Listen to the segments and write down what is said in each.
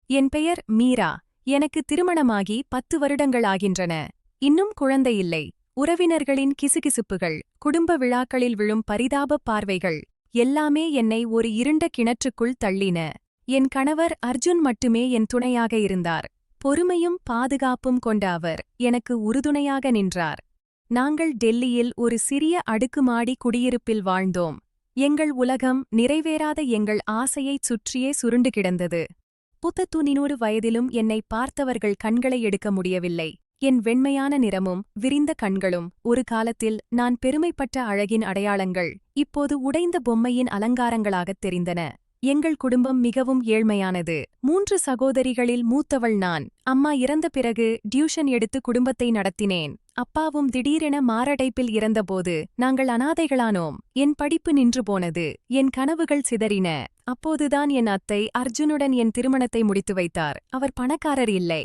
என் பெயர் மீரா. எனக்கு திருமணமாகி 10 வருடங்களாகின்றன. இன்னும் குழந்தை இல்லை. உறவினர்களின் கிசுகிசுப்புகள், குடும்ப விழாக்களில் விழும் பரிதாபப் பார்வைகள் எல்லாமே என்னை ஒரு இருண்ட கிணற்றுக்குள் தள்ளின. என் கணவர் அர்ஜுன் மட்டுமே என் துணையாக இருந்தார். பொறுமையும் பாதுகாப்பும் கொண்ட அவர் எனக்கு உறுதுணையாக நின்றார். நாங்கள் டெல்லியில் ஒரு சிறிய அடுக்குமாடி குடியிருப்பில் வாழ்ந்தோம். எங்கள் உலகம் நிறைவேறாத எங்கள் ஆசையைச் சுற்றியே சுருண்டு கிடந்தது. 91 வயதிலும் என்னை பார்த்தவர்கள் கண்களை எடுக்க முடியவில்லை. என் வெண்மையான நிறமும் விரிந்த கண்களும் ஒரு காலத்தில் நான் பெருமைப்பட்ட அழகின் அடையாளங்கள் இப்போது உடைந்த பொம்மையின் அலங்காரங்களாகத் தெரிந்தன. எங்கள் குடும்பம் மிகவும் ஏழ்மையானது. 3 சகோதரிகளில் மூத்தவள் நான். அம்மா இறந்த பிறகு டியூஷன் எடுத்து குடும்பத்தை நடத்தினேன். அப்பாவும் திடீரென மாரடைப்பில் இறந்தபோது நாங்கள் அனாதைகளானோம். என் படிப்பு நின்று போனது. என் கனவுகள் சிதறின. அப்போதுதான் என் அத்தை அர்ஜுனுடன் என் திருமணத்தை முடித்து வைத்தார். அவர் பணக்காரர் இல்லை.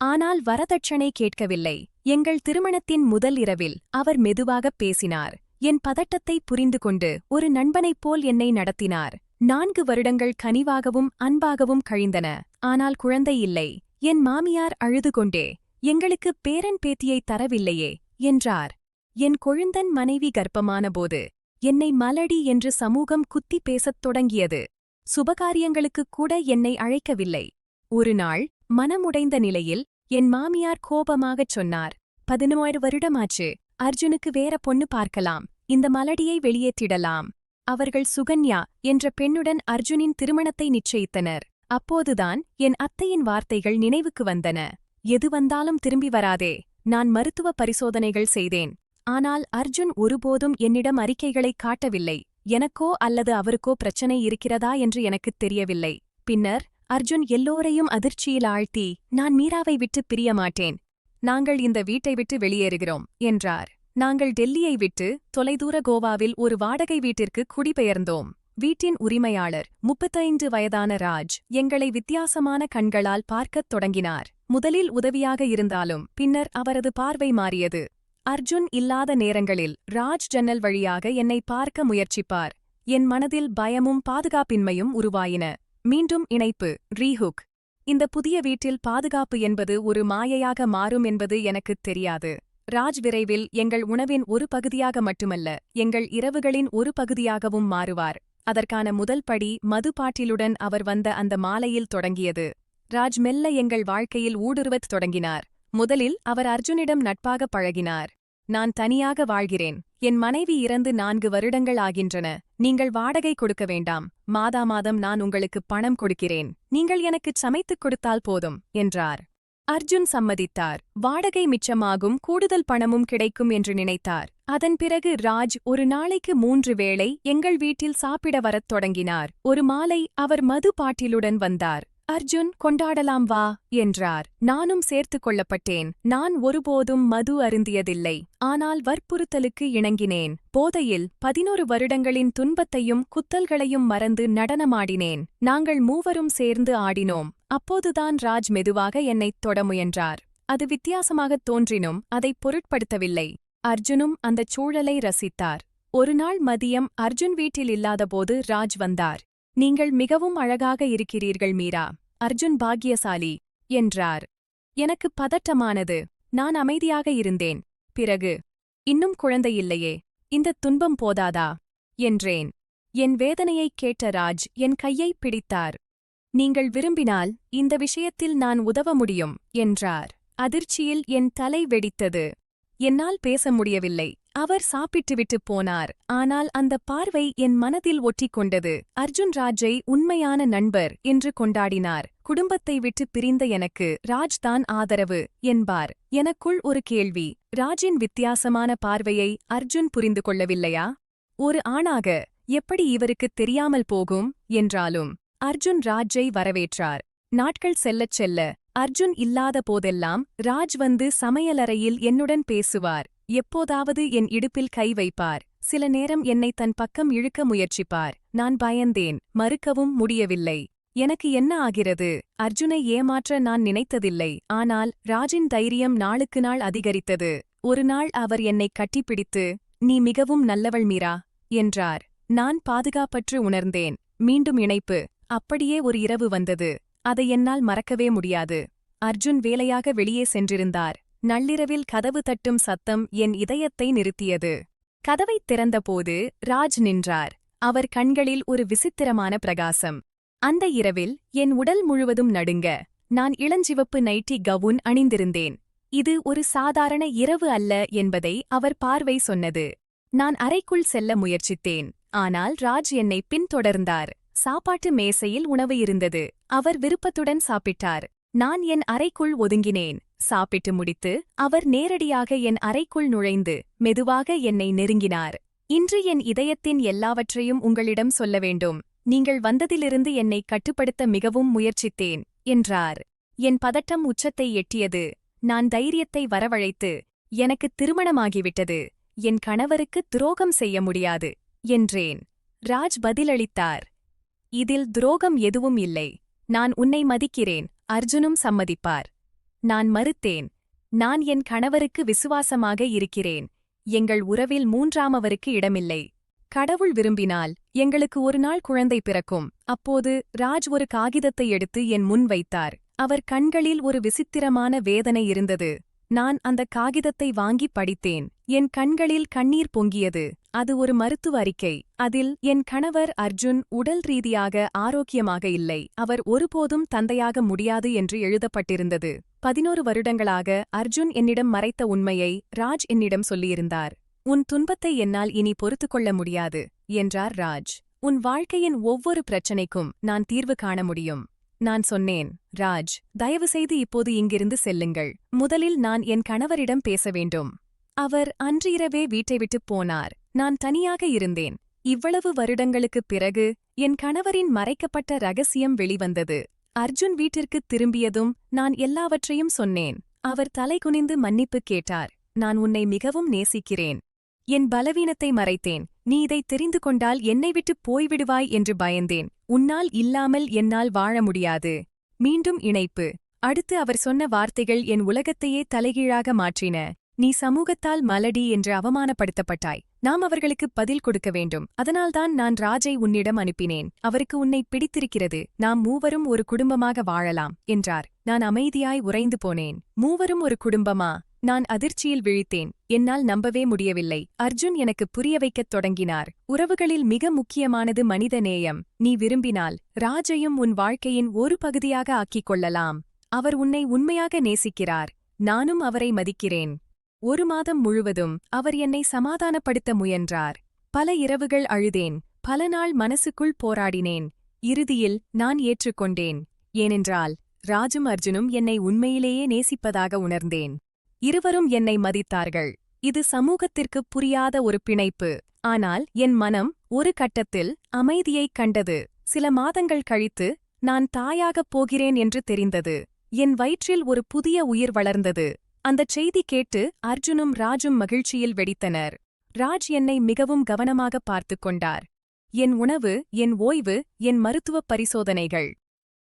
ஆனால் வரதட்சணை கேட்கவில்லை. எங்கள் திருமணத்தின் முதல் இரவில் அவர் மெதுவாகப் பேசினார். என் பதட்டத்தை புரிந்து கொண்டு ஒரு நண்பனைப் போல் என்னை நடத்தினார். 4 வருடங்கள் கனிவாகவும் அன்பாகவும் கழிந்தன. ஆனால் குழந்தை இல்லை. என் மாமியார் அழுது கொண்டே, எங்களுக்கு பேரன் பேத்தியை தரவில்லையே என்றார். என் கொழுந்தன் மனைவி கர்ப்பமானபோது என்னை மலடி என்று சமூகம் குத்தி பேசத் தொடங்கியது. சுபகாரியங்களுக்குக் கூட என்னை அழைக்கவில்லை. ஒரு நாள் மனமுடைந்த நிலையில் என் மாமியார் கோபமாகச் சொன்னார், 11 வருடமாச்சு. அர்ஜுனுக்கு வேற பொண்ணு பார்க்கலாம். இந்த மலடியை வெளியேற்றிடலாம். அவர்கள் சுகன்யா என்ற பெண்ணுடன் அர்ஜுனின் திருமணத்தை நிச்சயித்தனர். அப்போதுதான் என் அத்தையின் வார்த்தைகள் நினைவுக்கு வந்தன. எது வந்தாலும் திரும்பி வராதே. நான் மருத்துவ பரிசோதனைகள் செய்தேன். ஆனால் அர்ஜுன் ஒருபோதும் என்னிடம் அறிக்கைகளைக் காட்டவில்லை. எனக்கோ அல்லது அவருக்கோ பிரச்சனை இருக்கிறதா என்று எனக்குத் தெரியவில்லை. பின்னர் அர்ஜுன் எல்லோரையும் அதிர்ச்சியில் ஆழ்த்தி, நான் மீராவை விட்டு பிரிய மாட்டேன். நாங்கள் இந்த வீட்டை விட்டு வெளியேறுகிறோம் என்றார். நாங்கள் டெல்லியை விட்டு தொலைதூர கோவாவில் ஒரு வாடகை வீட்டிற்கு குடிபெயர்ந்தோம். வீட்டின் உரிமையாளர் 35 வயதான ராஜ் எங்களை வித்தியாசமான கண்களால் பார்க்கத் தொடங்கினார். முதலில் உதவியாக இருந்தாலும் பின்னர் அவரது பார்வை மாறியது. அர்ஜுன் இல்லாத நேரங்களில் ராஜ் ஜன்னல் வழியாக என்னை பார்க்க முயற்சிப்பார். என் மனதில் பயமும் பாதுகாப்பின்மையும் உருவாயின. மீண்டும் இணைப்பு ரீஹுக். இந்த புதிய வீட்டில் பாதுகாப்பு என்பது ஒரு மாயையாக மாறும் என்பது எனக்குத் தெரியாது. ராஜ் விரைவில் எங்கள் உணவின் ஒரு பகுதியாக மட்டுமல்ல, எங்கள் இரவுகளின் ஒரு பகுதியாகவும் மாறுவார். அதற்கான முதல் படி மது பாட்டிலுடன் அவர் வந்த அந்த மாலையில் தொடங்கியது. ராஜ் மெல்ல எங்கள் வாழ்க்கையில் ஊடுருவத் தொடங்கினார். முதலில் அவர் அர்ஜுனிடம் நட்பாக பழகினார். நான் தனியாக வாழ்கிறேன். என் மனைவி இறந்து 4 வருடங்கள் ஆகின்றன. நீங்கள் வாடகை கொடுக்க வேண்டாம். மாதாமாதம் நான் உங்களுக்கு பணம் கொடுக்கிறேன். நீங்கள் எனக்குச் சமைத்துக் கொடுத்தால் போதும் என்றார். அர்ஜுன் சம்மதித்தார். வாடகை மிச்சமாகும், கூடுதல் பணமும் கிடைக்கும் என்று நினைத்தார். அதன் பிறகு ராஜ் ஒரு நாளைக்கு 3 வேளை எங்கள் வீட்டில் சாப்பிட வரத் தொடங்கினார். ஒரு மாலை அவர் மது பாட்டிலுடன் வந்தார். அர்ஜுன், கொண்டாடலாம் வா என்றார். நானும் சேர்த்துக் கொள்ளப்பட்டேன். நான் ஒருபோதும் மது அருந்தியதில்லை. ஆனால் வற்புறுத்தலுக்கு இணங்கினேன். போதையில் 11 வருடங்களின் துன்பத்தையும் குத்தல்களையும் மறந்து நடனமாடினேன். நாங்கள் மூவரும் சேர்ந்து ஆடினோம். அப்போதுதான் ராஜ் மெதுவாக என்னைத் தொட முயன்றார். அது வித்தியாசமாகத் தோன்றினும் அதைப் பொருட்படுத்தவில்லை. அர்ஜுனும் அந்தச் சூழலை ரசித்தார். ஒருநாள் மதியம் அர்ஜுன் வீட்டில் இல்லாதபோது ராஜ் வந்தார். நீங்கள் மிகவும் அழகாக இருக்கிறீர்கள் மீரா. அர்ஜுன் பாக்கியசாலி என்றார். எனக்கு பதட்டமானது. நான் அமைதியாக இருந்தேன். பிறகு, இன்னும் குழந்தையில்லையே, இந்தத் துன்பம் போதாதா என்றேன். என் வேதனையைக் கேட்ட ராஜ் என் கையைப் பிடித்தார். நீங்கள் விரும்பினால் இந்த விஷயத்தில் நான் உதவ முடியும் என்றார். அதிர்ச்சியில் என் தலை வெடித்தது. என்னால் பேச முடியவில்லை. அவர் சாப்பிட்டுவிட்டுப் போனார். ஆனால் அந்த பார்வை என் மனதில் ஒட்டிக்கொண்டது. அர்ஜுன் ராஜை உண்மையான நண்பர் என்று கொண்டாடினார். குடும்பத்தை விட்டு பிரிந்த எனக்கு ராஜ்தான் ஆதரவு என்பார். எனக்குள் ஒரு கேள்வி. ராஜின் வித்தியாசமான பார்வையை அர்ஜுன் புரிந்து கொள்ளவில்லையா? ஒரு ஆணாக எப்படி இவருக்குத் தெரியாமல் போகும் என்றாலும் அர்ஜுன் ராஜை வரவேற்றார். நாட்கள் செல்லச் செல்ல அர்ஜுன் இல்லாத போதெல்லாம் ராஜ் வந்து சமையலறையில் என்னுடன் பேசுவார். எப்போதாவது என் இடுப்பில் கை வைப்பார். சில நேரம் என்னை தன் பக்கம் இழுக்க முயற்சிப்பார். நான் பயந்தேன். மறுக்கவும் முடியவில்லை. எனக்கு என்ன ஆகிறது? அர்ஜுனை ஏமாற்ற நான் நினைத்ததில்லை. ஆனால் ராஜின் தைரியம் நாளுக்கு நாள் அதிகரித்தது. ஒரு நாள் அவர் என்னைக் கட்டிப்பிடித்து, நீ மிகவும் நல்லவள் மீரா என்றார். நான் பாதுகாப்பற்று உணர்ந்தேன். மீண்டும் இணைப்பு. அப்படியே ஒரு இரவு வந்தது. அதை என்னால் மறக்கவே முடியாது. அர்ஜுன் வேலையாக வெளியே சென்றிருந்தார். நள்ளிரவில் கதவு தட்டும் சத்தம் என் இதயத்தை நிறுத்தியது. கதவைத் திறந்தபோது ராஜ் நின்றார். அவர் கண்களில் ஒரு விசித்திரமான பிரகாசம். அந்த இரவில் என் உடல் முழுவதும் நடுங்க. நான் இளஞ்சிவப்பு நைட்டி கவுன் அணிந்திருந்தேன். இது ஒரு சாதாரண இரவு அல்ல என்பதை அவர் பார்வை சொன்னது. நான் அறைக்குள் செல்ல முயற்சித்தேன். ஆனால் ராஜ் என்னை பின்தொடர்ந்தார். சாப்பாட்டு மேசையில் உணவு இருந்தது. அவர் விருப்பத்துடன் சாப்பிட்டார். நான் என் அறைக்குள் ஒதுங்கினேன். சாப்பிட்டு முடித்து அவர் நேரடியாக என் அறைக்குள் நுழைந்து மெதுவாக என்னை நெருங்கினார். இன்று என் இதயத்தின் எல்லாவற்றையும் உங்களிடம் சொல்ல வேண்டும். நீங்கள் வந்ததிலிருந்து என்னை கட்டுப்படுத்த மிகவும் முயற்சித்தேன் என்றார். என் பதட்டம் உச்சத்தை எட்டியது. நான் தைரியத்தை வரவழைத்து, எனக்கு திருமணமாகிவிட்டது. என் கணவருக்கு துரோகம் செய்ய முடியாது என்றேன். ராஜ் பதிலளித்தார். இதில் துரோகம் எதுவும் இல்லை. நான் உன்னை மதிக்கிறேன். அர்ஜுனும் சம்மதிப்பார். நான் மறுத்தேன். நான் என் கணவருக்கு விசுவாசமாக இருக்கிறேன். எங்கள் உறவில் மூன்றாமவருக்கு இடமில்லை. கடவுள் விரும்பினால் எங்களுக்கு ஒரு நாள் குழந்தை பிறக்கும். அப்போது ராஜ் ஒரு காகிதத்தை எடுத்து என் முன் வைத்தார். அவர் கண்களில் ஒரு விசித்திரமான வேதனை இருந்தது. நான் அந்த காகிதத்தை வாங்கி படித்தேன். என் கண்களில் கண்ணீர் பொங்கியது. அது ஒரு மருத்துவ அறிக்கை. அதில் என் கணவர் அர்ஜுன் உடல் ரீதியாக ஆரோக்கியமாக இல்லை. அவர் ஒருபோதும் தந்தையாக முடியாது என்று எழுதப்பட்டிருந்தது. 11 வருடங்களாக அர்ஜுன் என்னிடம் மறைத்த உண்மையை ராஜ் என்னிடம் சொல்லியிருந்தார். உன் துன்பத்தை என்னால் இனி பொறுத்துக்கொள்ள முடியாது என்றார் ராஜ். உன் வாழ்க்கையின் ஒவ்வொரு பிரச்சனைக்கும் நான் தீர்வு காண முடியும். நான் சொன்னேன், ராஜ், தயவுசெய்து இப்போது இங்கிருந்து செல்லுங்கள். முதலில் நான் என் கணவரிடம் பேச வேண்டும். அவர் அன்று இரவே வீட்டை விட்டுப் போனார். நான் தனியாக இருந்தேன். இவ்வளவு வருடங்களுக்குப் பிறகு என் கணவரின் மறைக்கப்பட்ட ரகசியம் வெளிவந்தது. அர்ஜுன் வீட்டிற்குத் திரும்பியதும் நான் எல்லாவற்றையும் சொன்னேன். அவர் தலைகுனிந்து மன்னிப்பு கேட்டார். நான் உன்னை மிகவும் நேசிக்கிறேன். என் பலவீனத்தை மறைத்தேன். நீ இதைத் தெரிந்து கொண்டால் என்னை விட்டுப் போய்விடுவாய் என்று பயந்தேன். உன்னால் இல்லாமல் என்னால் வாழ முடியாது. மீண்டும் இணைப்பு. அடுத்து அவர் சொன்ன வார்த்தைகள் என் உலகத்தையே தலைகீழாக மாற்றின. நீ சமூகத்தால் மலடி என்று அவமானப்படுத்தப்பட்டாய். நாம் அவர்களுக்கு பதில் கொடுக்க வேண்டும். அதனால்தான் நான் ராஜை உன்னிடம் அனுப்பினேன். அவருக்கு உன்னை பிடித்திருக்கிறது. நாம் மூவரும் ஒரு குடும்பமாக வாழலாம் என்றார். நான் அமைதியாய் உறைந்து போனேன். மூவரும் ஒரு குடும்பமா? நான் அதிர்ச்சியில் விழித்தேன். என்னால் நம்பவே முடியவில்லை. அர்ஜுன் எனக்கு புரிய வைக்கத் தொடங்கினார். உறவுகளில் மிக முக்கியமானது மனித நேயம். நீ விரும்பினால் ராஜையும் உன் வாழ்க்கையின் ஒரு பகுதியாக ஆக்கிக் கொள்ளலாம். அவர் உன்னை உண்மையாக நேசிக்கிறார். நானும் அவரை மதிக்கிறேன். 1 மாதம் முழுவதும் அவர் என்னை சமாதானப்படுத்த முயன்றார். பல இரவுகள் அழுதேன். பல நாள் மனசுக்குள் போராடினேன். இறுதியில் நான் ஏற்றுக்கொண்டேன். ஏனென்றால் ராஜும் அர்ஜுனும் என்னை உண்மையிலேயே நேசிப்பதாக உணர்ந்தேன். இருவரும் என்னை மதித்தார்கள். இது சமூகத்திற்குப் புரியாத ஒரு பிணைப்பு. ஆனால் என் மனம் ஒரு கட்டத்தில் அமைதியைக் கண்டது. சில மாதங்கள் கழித்து நான் தாயாகப் போகிறேன் என்று தெரிந்தது. என் வயிற்றில் ஒரு புதிய உயிர் வளர்ந்தது. அந்தச் செய்தி கேட்டு அர்ஜுனும் ராஜும் மகிழ்ச்சியில் வெடித்தனர். ராஜ் என்னை மிகவும் கவனமாகப் பார்த்துக் கொண்டார். என் உணவு, என் ஓய்வு, என் மருத்துவப் பரிசோதனைகள்.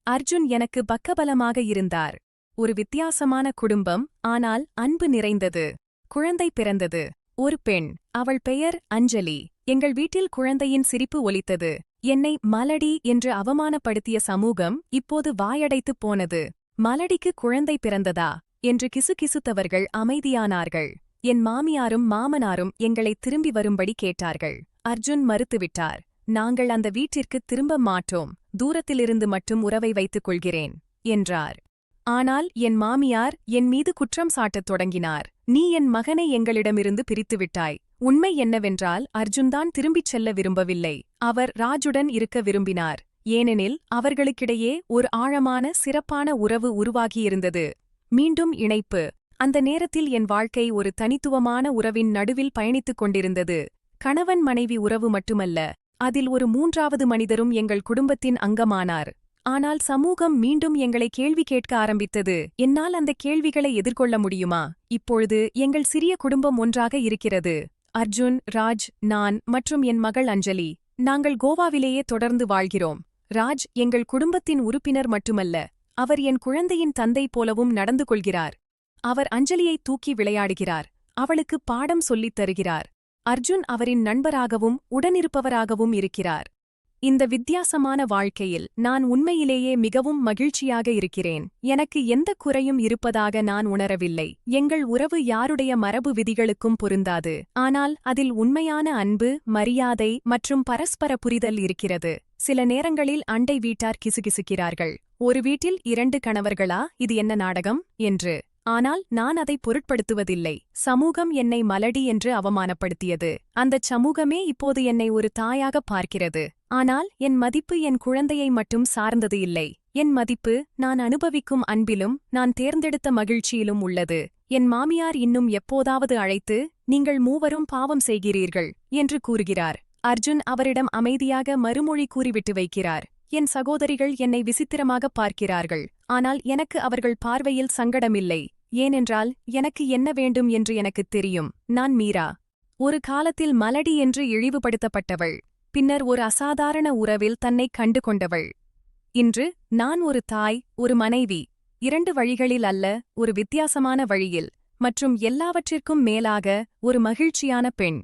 அர்ஜுன் எனக்கு பக்கபலமாக இருந்தார். ஒரு வித்தியாசமான குடும்பம், ஆனால் அன்பு நிறைந்தது. குழந்தை பிறந்தது. ஒரு பெண். அவள் பெயர் அஞ்சலி. எங்கள் வீட்டில் குழந்தையின் சிரிப்பு ஒலித்தது. என்னை மலடி என்று அவமானப்படுத்திய சமூகம் இப்போது வாயடைத்துப் போனது. மலடிக்கு குழந்தை பிறந்ததா என்று கிசுகிசுத்தவர்கள் அமைதியானார்கள். என் மாமியாரும் மாமனாரும் எங்களை திரும்பி வரும்படி கேட்டார்கள். அர்ஜுன் மறுத்துவிட்டார். நாங்கள் அந்த வீட்டிற்கு திரும்ப மாட்டோம். தூரத்திலிருந்து மட்டும் உறவை வைத்துக் கொள்கிறேன் என்றார். ஆனால் என் மாமியார் என் மீது குற்றம் சாட்டத் தொடங்கினார். நீ என் மகனை எங்களிடமிருந்து பிரித்துவிட்டாய். உண்மை என்னவென்றால் அர்ஜுன்தான் திரும்பிச் செல்ல விரும்பவில்லை. அவர் ராஜுடன் இருக்க விரும்பினார். ஏனெனில் அவர்களுக்கிடையே ஒரு ஆழமான சிறப்பான உறவு உருவாகியிருந்தது. மீண்டும் இணைப்பு. அந்த நேரத்தில் என் வாழ்க்கை ஒரு தனித்துவமான உறவின் நடுவில் பயணித்துக் கொண்டிருந்தது. கணவன் மனைவி உறவு மட்டுமல்ல, அதில் ஒரு 3வது மனிதரும் எங்கள் குடும்பத்தின் அங்கமானார். ஆனால் சமூகம் மீண்டும் எங்களை கேள்வி கேட்க ஆரம்பித்தது. என்னால் அந்த கேள்விகளை எதிர்கொள்ள முடியுமா? இப்பொழுது எங்கள் சிறிய குடும்பம் ஒன்றாக இருக்கிறது. அர்ஜுன், ராஜ், நான் மற்றும் என் மகள் அஞ்சலி. நாங்கள் கோவாவிலேயே தொடர்ந்து வாழ்கிறோம். ராஜ் எங்கள் குடும்பத்தின் உறுப்பினர் மட்டுமல்ல, அவர் என் குழந்தையின் தந்தை போலவும் நடந்து கொள்கிறார். அவர் அஞ்சலியை தூக்கி விளையாடுகிறார். அவளுக்கு பாடம் சொல்லித் தருகிறார். அர்ஜுன் அவரின் நண்பராகவும் உடனிருப்பவராகவும் இருக்கிறார். இந்த வித்தியாசமான வாழ்க்கையில் நான் உண்மையிலேயே மிகவும் மகிழ்ச்சியாக இருக்கிறேன். எனக்கு எந்த குறையும் இருப்பதாக நான் உணரவில்லை. எங்கள் உறவு யாருடைய மரபு விதிகளுக்கும் பொருந்தாது. ஆனால் அதில் உண்மையான அன்பு, மரியாதை மற்றும் பரஸ்பர புரிதல் இருக்கிறது. சில நேரங்களில் அண்டை வீட்டார் கிசுகிசுக்கிறார்கள். ஒரு வீட்டில் 2 கணவர்களா, இது என்ன நாடகம் என்று. ஆனால் நான் அதை பொருட்படுத்துவதில்லை. சமூகம் என்னை மலடி என்று அவமானப்படுத்தியது. அந்தச் சமூகமே இப்போது என்னை ஒரு தாயாக பார்க்கிறது. ஆனால் என் மதிப்பு என் குழந்தையை மட்டும் சார்ந்தது இல்லை. என் மதிப்பு நான் அனுபவிக்கும் அன்பிலும் நான் தேர்ந்தெடுத்த மகிழ்ச்சியிலும் உள்ளது. என் மாமியார் இன்னும் எப்போதாவது அழைத்து, நீங்கள் மூவரும் பாவம் செய்கிறீர்கள் என்று கூறுகிறார். அர்ஜுன் அவரிடம் அமைதியாக மறுமொழி கூறிவிட்டு வைக்கிறார். என் சகோதரிகள் என்னை விசித்திரமாக பார்க்கிறார்கள். ஆனால் எனக்கு அவர்கள் பார்வையில் சங்கடமில்லை. ஏனென்றால் எனக்கு என்ன வேண்டும் என்று எனக்குத் தெரியும். நான் மீரா. ஒரு காலத்தில் மலடி என்று இழிவுபடுத்தப்பட்டவள். பின்னர் ஒரு அசாதாரண உறவில் தன்னைக் கண்டு கொண்டவள். இன்று நான் ஒரு தாய், ஒரு மனைவி. 2 வழிகளில் அல்ல, ஒரு வித்தியாசமான வழியில். மற்றும் எல்லாவற்றிற்கும் மேலாக ஒரு மகிழ்ச்சியான பெண்.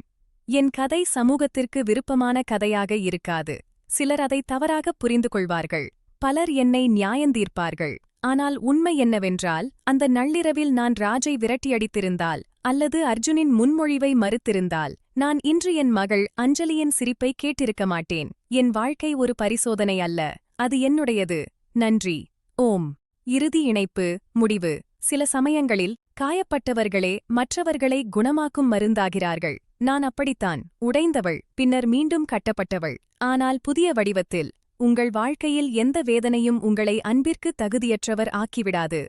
என் கதை சமூகத்திற்கு விருப்பமான கதையாக இருக்காது. சிலர் அதை தவறாக புரிந்து கொள்வார்கள். பலர் என்னை நியாயந்தீர்ப்பார்கள். ஆனால் உண்மை என்னவென்றால், அந்த நள்ளிரவில் நான் ராஜை விரட்டியடித்திருந்தால் அல்லது அர்ஜுனின் முன்மொழிவை மறுத்திருந்தால் நான் இன்று என் மகள் அஞ்சலியின் சிரிப்பை கேட்டிருக்க மாட்டேன். என் வாழ்க்கை ஒரு பரிசோதனை அல்ல, அது என்னுடையது. நன்றி. ஓம். இறுதி இணைப்பு. முடிவு. சில சமயங்களில் காயப்பட்டவர்களே மற்றவர்களை குணமாக்கும் மருந்தாகிறார்கள். நான் அப்படித்தான். உடைந்தவள், பின்னர் மீண்டும் கட்டப்பட்டவள். ஆனால் புதிய வடிவத்தில். உங்கள் வாழ்க்கையில் எந்த வேதனையும் உங்களை அன்பிற்கு தகுதியற்றவர் ஆக்கிவிடாது.